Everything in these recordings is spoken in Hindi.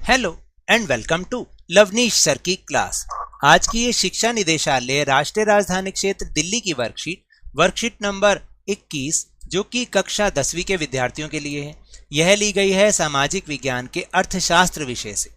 Hello and welcome to Lovneesh sir की क्लास। आज की ये शिक्षा निदेशालय राष्ट्रीय राजधानी क्षेत्र दिल्ली की वर्कशीट नंबर 21 जो कि कक्षा 10वीं के विद्यार्थियों के लिए है। यह ली गई है सामाजिक विज्ञान के अर्थशास्त्र विषय से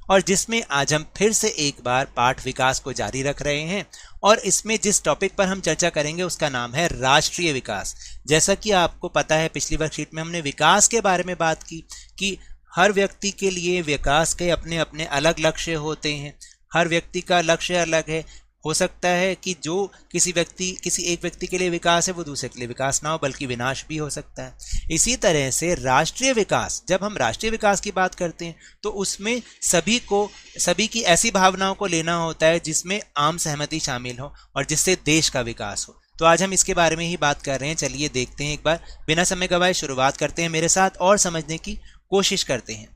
और जिसमें आज हम फिर से एक बार पाठ विकास को जारी रख रहे हैं और इसमें जिस टॉपिक पर हम चर्चा करेंगे उसका नाम है राष्ट्रीय विकास। जैसा कि आपको पता है पिछली वर्कशीट में हमने विकास के बारे में बात की कि हर व्यक्ति के लिए विकास के अपने अपने अलग लक्ष्य होते हैं। हर व्यक्ति का लक्ष्य अलग है। हो सकता है कि जो किसी एक व्यक्ति के लिए विकास है वो दूसरे के लिए विकास ना हो बल्कि विनाश भी हो सकता है। इसी तरह से राष्ट्रीय विकास, जब हम राष्ट्रीय विकास की बात करते हैं तो उसमें सभी की ऐसी भावनाओं को लेना होता है जिसमें आम सहमति शामिल हो और जिससे देश का विकास हो। तो आज हम इसके बारे में ही बात कर रहे हैं। चलिए देखते हैं, एक बार बिना समय गवाए शुरुआत करते हैं मेरे साथ और समझने की कोशिश करते हैं।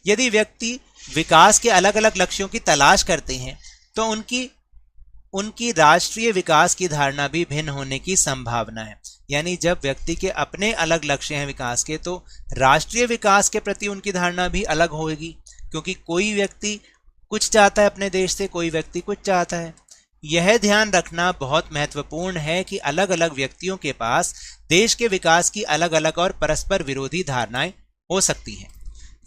यदि व्यक्ति विकास के अलग अलग लक्ष्यों की तलाश करते हैं तो उनकी राष्ट्रीय विकास की धारणा भी भिन्न होने की संभावना है। यानी जब व्यक्ति के अपने अलग लक्ष्य हैं विकास के तो राष्ट्रीय विकास के प्रति उनकी धारणा भी अलग होगी, क्योंकि कोई व्यक्ति कुछ चाहता है अपने देश से, कोई व्यक्ति कुछ चाहता है। यह ध्यान रखना बहुत महत्वपूर्ण है कि अलग अलग व्यक्तियों के पास देश के विकास की अलग अलग और परस्पर विरोधी धारणाएं हो सकती हैं।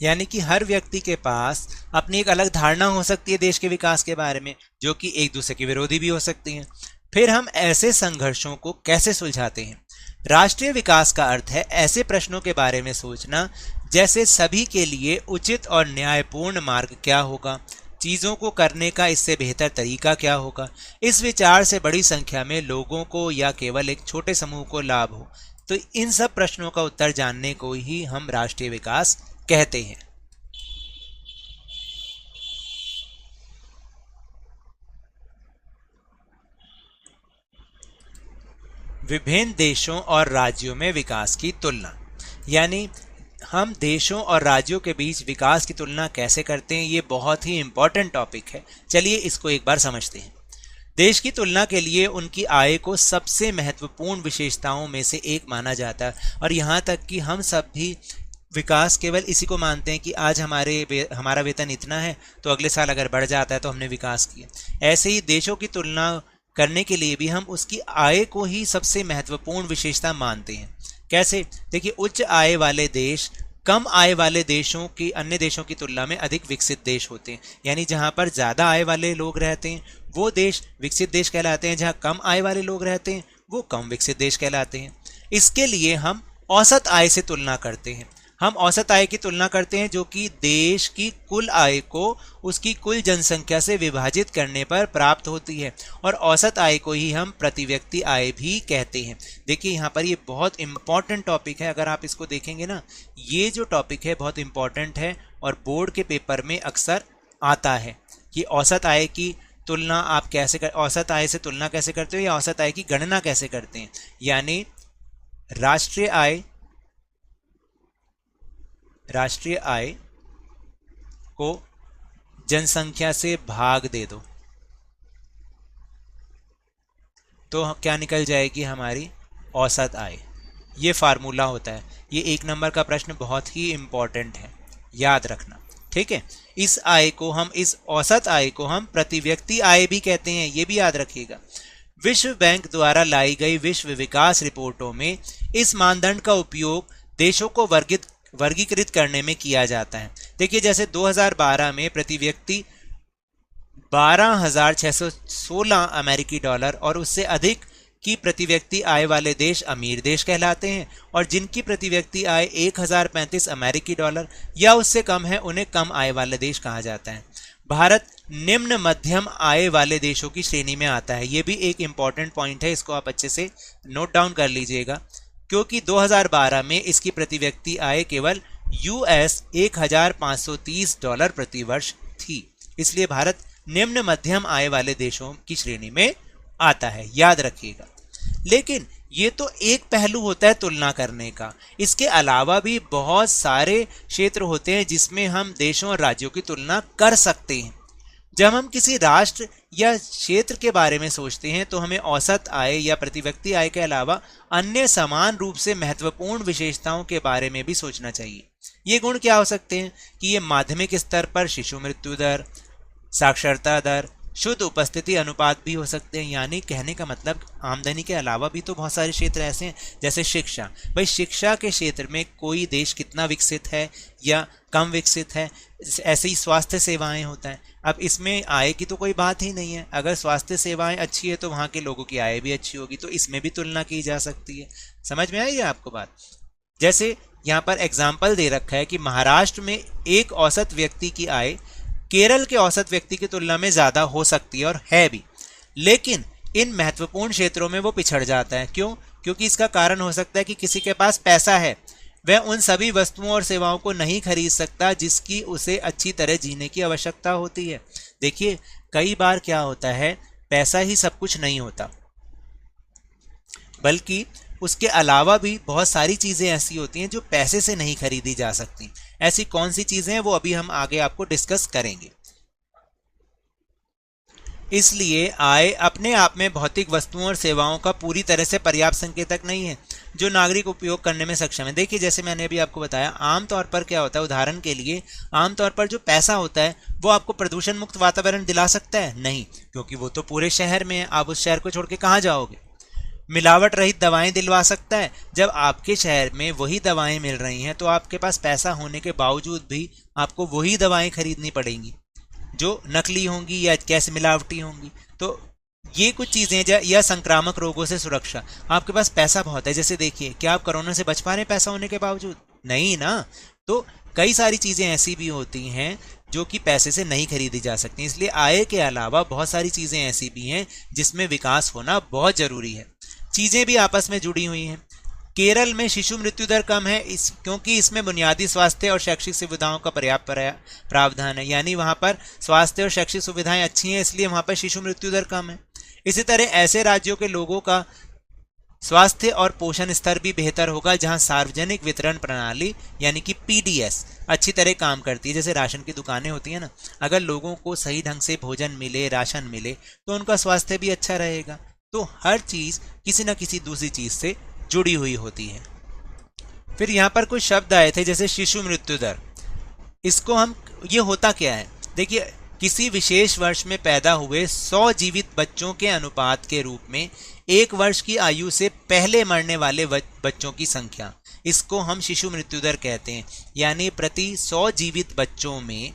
यानी कि हर व्यक्ति के पास अपनी एक अलग धारणा हो सकती है देश के विकास के बारे में, जो कि एक दूसरे के विरोधी भी हो सकती हैं। फिर हम ऐसे संघर्षों को कैसे सुलझाते हैं? राष्ट्रीय विकास का अर्थ है ऐसे प्रश्नों के बारे में सोचना जैसे सभी के लिए उचित और न्यायपूर्ण मार्ग क्या होगा, चीज़ों को करने का इससे बेहतर तरीका क्या होगा। इस विचार से बड़ी संख्या में लोगों को या केवल एक छोटे समूह को लाभ हो। तो इन सब प्रश्नों का उत्तर जानने को ही हम राष्ट्रीय विकास कहते हैं। विभिन्न देशों और राज्यों में विकास की तुलना, यानी हम देशों और राज्यों के बीच विकास की तुलना कैसे करते हैं, ये बहुत ही इंपॉर्टेंट टॉपिक है। चलिए इसको एक बार समझते हैं। देश की तुलना के लिए उनकी आय को सबसे महत्वपूर्ण विशेषताओं में से एक माना जाता है और यहाँ तक कि हम सब भी विकास केवल इसी को मानते हैं कि आज हमारा वेतन इतना है तो अगले साल अगर बढ़ जाता है तो हमने विकास किया। ऐसे ही देशों की तुलना करने के लिए भी हम उसकी आय को ही सबसे महत्वपूर्ण विशेषता मानते हैं। कैसे? देखिए, उच्च आय वाले देश कम आय वाले देशों की अन्य देशों की तुलना में अधिक विकसित देश होते हैं। यानी जहाँ पर ज़्यादा आय वाले लोग रहते हैं वो देश विकसित देश कहलाते हैं, जहाँ कम आय वाले लोग रहते हैं वो कम विकसित देश कहलाते हैं। इसके लिए हम औसत आय से तुलना करते हैं। हम औसत आय की तुलना करते हैं जो कि देश की कुल आय को उसकी कुल जनसंख्या से विभाजित करने पर प्राप्त होती है और औसत आय को ही हम प्रति व्यक्ति आय भी कहते हैं। देखिए यहाँ पर ये बहुत इंपॉर्टेंट टॉपिक है। अगर आप इसको देखेंगे ना, ये जो टॉपिक है बहुत इंपॉर्टेंट है और बोर्ड के पेपर में अक्सर आता है कि औसत आय की तुलना आप औसत आय से तुलना कैसे करते हो या औसत आय की गणना कैसे करते हैं। यानी राष्ट्रीय आय को जनसंख्या से भाग दे दो तो क्या निकल जाएगी हमारी औसत आय। ये फार्मूला होता है। ये 1 नंबर का प्रश्न बहुत ही इंपॉर्टेंट है, याद रखना। ठीक है, इस औसत आय को हम प्रति व्यक्ति आय भी कहते हैं, ये भी याद रखिएगा। विश्व बैंक द्वारा लाई गई विश्व विकास रिपोर्टों में इस मानदंड का उपयोग देशों को वर्गीकृत करने में किया जाता है। देखिए, जैसे 2012 में प्रति व्यक्ति 12,616 अमेरिकी डॉलर और उससे अधिक की प्रति व्यक्ति आय वाले देश अमीर देश कहलाते हैं और जिनकी प्रति व्यक्ति आय 1035 अमेरिकी डॉलर या उससे कम है उन्हें कम आय वाले देश कहा जाता है। भारत निम्न मध्यम आय वाले देशों की श्रेणी में आता है। ये भी एक इंपॉर्टेंट पॉइंट है, इसको आप अच्छे से नोट डाउन कर लीजिएगा, क्योंकि 2012 में इसकी प्रति व्यक्ति आय केवल US $1,530 प्रति वर्ष थी। इसलिए भारत निम्न मध्यम आय वाले देशों की श्रेणी में आता है, याद रखिएगा। लेकिन ये तो एक पहलू होता है तुलना करने का। इसके अलावा भी बहुत सारे क्षेत्र होते हैं जिसमें हम देशों और राज्यों की तुलना कर सकते हैं। जब हम किसी राष्ट्र या क्षेत्र के बारे में सोचते हैं तो हमें औसत आय या प्रति व्यक्ति आय के अलावा अन्य समान रूप से महत्वपूर्ण विशेषताओं के बारे में भी सोचना चाहिए। ये गुण क्या हो सकते हैं कि ये माध्यमिक स्तर पर शिशु मृत्यु दर, साक्षरता दर, शुद्ध उपस्थिति अनुपात भी हो सकते हैं। यानी कहने का मतलब आमदनी के अलावा भी तो बहुत सारे क्षेत्र ऐसे हैं, जैसे शिक्षा। भाई शिक्षा के क्षेत्र में कोई देश कितना विकसित है या कम विकसित है, ऐसे ही स्वास्थ्य सेवाएं होता है। अब इसमें आय की तो कोई बात ही नहीं है, अगर स्वास्थ्य सेवाएं अच्छी है तो वहाँ के लोगों की आय भी अच्छी होगी, तो इसमें भी तुलना की जा सकती है। समझ में आई है आपको बात? जैसे यहाँ पर एग्जाम्पल दे रखा है कि महाराष्ट्र में एक औसत व्यक्ति की आय केरल के औसत व्यक्ति की तुलना में ज्यादा हो सकती है और है भी, लेकिन इन महत्वपूर्ण क्षेत्रों में वो पिछड़ जाता है। क्यों? क्योंकि इसका कारण हो सकता है कि किसी के पास पैसा है, वह उन सभी वस्तुओं और सेवाओं को नहीं खरीद सकता जिसकी उसे अच्छी तरह जीने की आवश्यकता होती है। देखिए कई बार क्या होता है, पैसा ही सब कुछ नहीं होता, बल्कि उसके अलावा भी बहुत सारी चीजें ऐसी होती हैं जो पैसे से नहीं खरीदी जा सकती। ऐसी कौन सी चीजें हैं वो अभी हम आगे आपको डिस्कस करेंगे। इसलिए आय अपने आप में भौतिक वस्तुओं और सेवाओं का पूरी तरह से पर्याप्त संकेतक नहीं है जो नागरिक उपयोग करने में सक्षम है। देखिए जैसे मैंने अभी आपको बताया, आमतौर पर क्या होता है, उदाहरण के लिए आमतौर पर जो पैसा होता है वो आपको प्रदूषण मुक्त वातावरण दिला सकता है? नहीं, क्योंकि वो तो पूरे शहर में है, आप उस शहर को छोड़ के कहाँ जाओगे। मिलावट रहित दवाएं दिलवा सकता है? जब आपके शहर में वही दवाएं मिल रही हैं तो आपके पास पैसा होने के बावजूद भी आपको वही दवाएं खरीदनी पड़ेंगी जो नकली होंगी या कैसे मिलावटी होंगी। तो ये कुछ चीजें, या संक्रामक रोगों से सुरक्षा, आपके पास पैसा बहुत है, जैसे देखिए क्या आप कोरोना से बच पा रहे हैं पैसा होने के बावजूद? नहीं ना। तो कई सारी चीजें ऐसी भी होती हैं जो कि पैसे से नहीं खरीदी जा सकती। इसलिए आय के अलावा बहुत सारी चीजें ऐसी भी हैं जिसमें विकास होना बहुत जरूरी है। चीजें भी आपस में जुड़ी हुई हैं। केरल में शिशु मृत्यु दर कम है क्योंकि इसमें बुनियादी स्वास्थ्य और शैक्षिक सुविधाओं का पर्याप्त प्रावधान है। यानी वहां पर स्वास्थ्य और शैक्षिक सुविधाएं अच्छी हैं, इसलिए वहां पर शिशु मृत्यु दर कम है। इसी तरह ऐसे राज्यों के लोगों का स्वास्थ्य और पोषण स्तर भी बेहतर होगा जहां सार्वजनिक वितरण प्रणाली यानी कि पीडीएस अच्छी तरह काम करती है। जैसे राशन की दुकानें होती है ना, अगर लोगों को सही ढंग से भोजन मिले, राशन मिले, तो उनका स्वास्थ्य भी अच्छा रहेगा। तो हर चीज किसी न किसी दूसरी चीज से जुड़ी हुई होती है। फिर यहाँ पर कुछ शब्द आए थे जैसे शिशु मृत्यु दर। इसको हम, ये होता क्या है, देखिए किसी विशेष वर्ष में पैदा हुए 100 जीवित बच्चों के अनुपात के रूप में 1 वर्ष की आयु से पहले मरने वाले बच्चों की संख्या, इसको हम शिशु मृत्यु दर कहते हैं। यानी प्रति 100 जीवित बच्चों में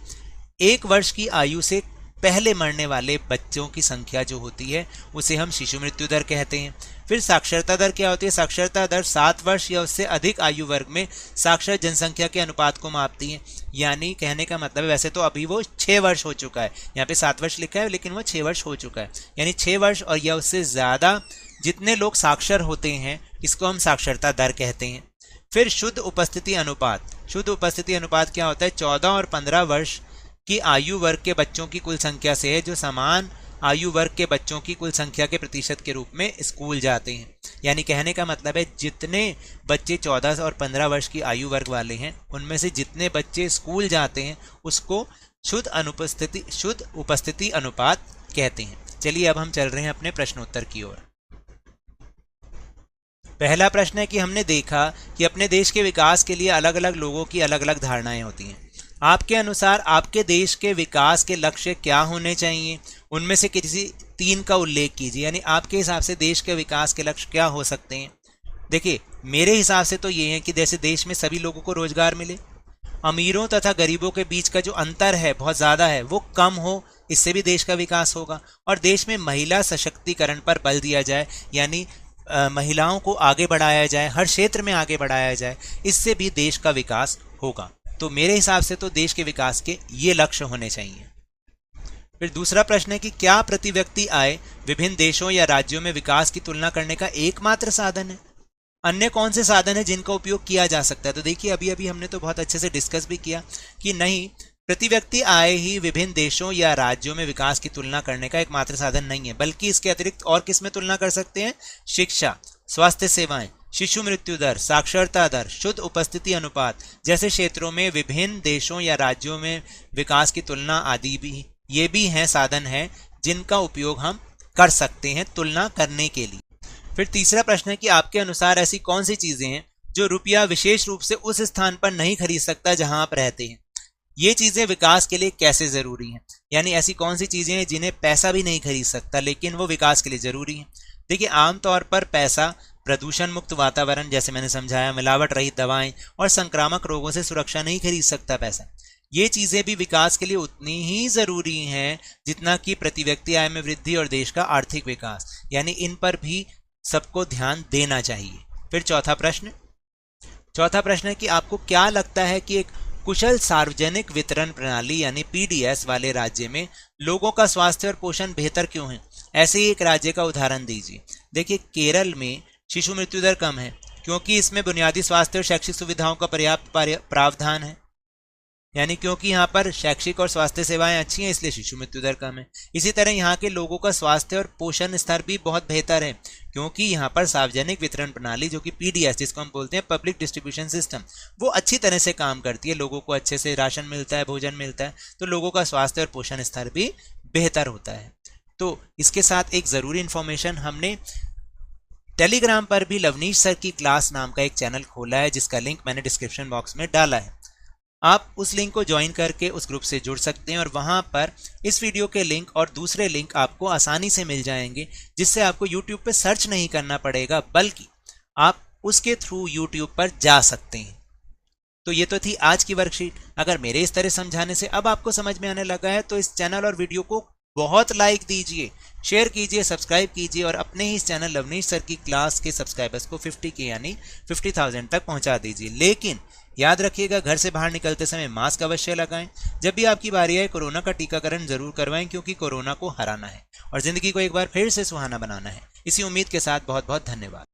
1 वर्ष की आयु से पहले मरने वाले बच्चों की संख्या जो होती है उसे हम शिशु मृत्यु दर कहते हैं। फिर साक्षरता दर क्या होती है? साक्षरता दर 7 वर्ष या उससे अधिक आयु वर्ग में साक्षर जनसंख्या के अनुपात को मापती है। यानी कहने का मतलब है, वैसे तो अभी वो 6 वर्ष हो चुका है, यहाँ पे 7 वर्ष लिखा है लेकिन वो 6 वर्ष हो चुका है। यानी 6 वर्ष और या उससे ज्यादा जितने लोग साक्षर होते हैं इसको हम साक्षरता दर कहते हैं। फिर शुद्ध उपस्थिति अनुपात। शुद्ध उपस्थिति अनुपात क्या होता है? 14 और 15 वर्ष की आयु वर्ग के बच्चों की कुल संख्या से है, जो समान आयु वर्ग के बच्चों की कुल संख्या के प्रतिशत के रूप में स्कूल जाते हैं। यानी कहने का मतलब है जितने बच्चे 14 और 15 वर्ष की आयु वर्ग वाले हैं उनमें से जितने बच्चे स्कूल जाते हैं उसको शुद्ध उपस्थिति अनुपात कहते हैं। चलिए अब हम चल रहे हैं अपने प्रश्नोत्तर की ओर। पहला प्रश्न है कि हमने देखा कि अपने देश के विकास के लिए अलग अलग लोगों की अलग अलग धारणाएं होती हैं। आपके अनुसार आपके देश के विकास के लक्ष्य क्या होने चाहिए? उनमें से किसी 3 का उल्लेख कीजिए। यानी आपके हिसाब से देश के विकास के लक्ष्य क्या हो सकते हैं? देखिए मेरे हिसाब से तो ये है कि जैसे देश में सभी लोगों को रोजगार मिले, अमीरों तथा गरीबों के बीच का जो अंतर है बहुत ज़्यादा है वो कम हो, इससे भी देश का विकास होगा। और देश में महिला सशक्तिकरण पर बल दिया जाए, यानी महिलाओं को आगे बढ़ाया जाए, हर क्षेत्र में आगे बढ़ाया जाए, इससे भी देश का विकास होगा। तो मेरे हिसाब से तो देश के विकास के ये लक्ष्य होने चाहिए। फिर दूसरा प्रश्न है कि क्या प्रति व्यक्ति आय विभिन्न देशों या राज्यों में विकास की तुलना करने का एकमात्र साधन है? अन्य कौन से साधन है जिनका उपयोग किया जा सकता है? तो देखिए अभी अभी हमने तो बहुत अच्छे से डिस्कस भी किया कि नहीं, प्रति व्यक्ति आय ही विभिन्न देशों या राज्यों में विकास की तुलना करने का एकमात्र साधन नहीं है, बल्कि इसके अतिरिक्त और किस में तुलना कर सकते हैं? शिक्षा, स्वास्थ्य सेवाएं, शिशु मृत्यु दर, साक्षरता दर, शुद्ध उपस्थिति अनुपात जैसे क्षेत्रों में विभिन्न देशों या राज्यों में विकास की तुलना आदि भी, ये भी हैं साधन हैं जिनका उपयोग हम कर सकते हैं तुलना करने के लिए। फिर तीसरा प्रश्न है कि आपके अनुसार ऐसी कौन सी चीजें हैं जो रुपया विशेष रूप से उस स्थान पर नहीं खरीद सकता जहां आप रहते हैं। ये चीजें विकास के लिए कैसे जरूरी हैं, यानी ऐसी कौन सी चीजें हैं जिन्हें पैसा भी नहीं खरीद सकता लेकिन वो विकास के लिए जरूरी हैं। देखिए, आमतौर पर पैसा प्रदूषण मुक्त वातावरण, जैसे मैंने समझाया, मिलावट रहित दवाएं और संक्रामक रोगों से सुरक्षा नहीं खरीद सकता पैसा। ये चीजें भी विकास के लिए उतनी ही जरूरी हैं जितना कि प्रति व्यक्ति आय में वृद्धि और देश का आर्थिक विकास, यानी इन पर भी सबको ध्यान देना चाहिए। फिर चौथा प्रश्न है कि आपको क्या लगता है कि एक कुशल सार्वजनिक वितरण प्रणाली यानी पीडीएस वाले राज्य में लोगों का स्वास्थ्य और पोषण बेहतर क्यों है? ऐसे ही एक राज्य का उदाहरण दीजिए। देखिए, केरल में शिशु मृत्यु दर कम है क्योंकि इसमें बुनियादी स्वास्थ्य और शैक्षिक सुविधाओं का पर्याप्त प्रावधान है, यानी क्योंकि यहाँ पर शैक्षिक और स्वास्थ्य सेवाएं अच्छी हैं इसलिए शिशु मृत्यु दर कम है। इसी तरह यहाँ के लोगों का स्वास्थ्य और पोषण स्तर भी बहुत बेहतर है क्योंकि यहाँ पर सार्वजनिक वितरण प्रणाली जो कि पीडीएस जिसको हम बोलते हैं पब्लिक डिस्ट्रीब्यूशन सिस्टम, वो अच्छी तरह से काम करती है। लोगों को अच्छे से राशन मिलता है, भोजन मिलता है, तो लोगों का स्वास्थ्य और पोषण स्तर भी बेहतर होता है। तो इसके साथ एक ज़रूरी इन्फॉर्मेशन, हमने टेलीग्राम पर भी लवनीश सर की क्लास नाम का एक चैनल खोला है जिसका लिंक मैंने डिस्क्रिप्शन बॉक्स में डाला है। आप उस लिंक को ज्वाइन करके उस ग्रुप से जुड़ सकते हैं और वहां पर इस वीडियो के लिंक और दूसरे लिंक आपको आसानी से मिल जाएंगे, जिससे आपको YouTube पे सर्च नहीं करना पड़ेगा बल्कि आप उसके थ्रू YouTube पर जा सकते हैं। तो ये तो थी आज की वर्कशीट। अगर मेरे इस तरह समझाने से अब आपको समझ में आने लगा है तो इस चैनल और वीडियो को बहुत लाइक दीजिए, शेयर कीजिए, सब्सक्राइब कीजिए और अपने ही इस चैनल लवनीश सर की क्लास के सब्सक्राइबर्स को 50K यानी 50,000 तक पहुंचा दीजिए। लेकिन याद रखिएगा, घर से बाहर निकलते समय मास्क अवश्य लगाएं। जब भी आपकी बारी आए कोरोना का टीकाकरण जरूर करवाएं क्योंकि कोरोना को हराना है और जिंदगी को एक बार फिर से सुहाना बनाना है। इसी उम्मीद के साथ बहुत बहुत धन्यवाद।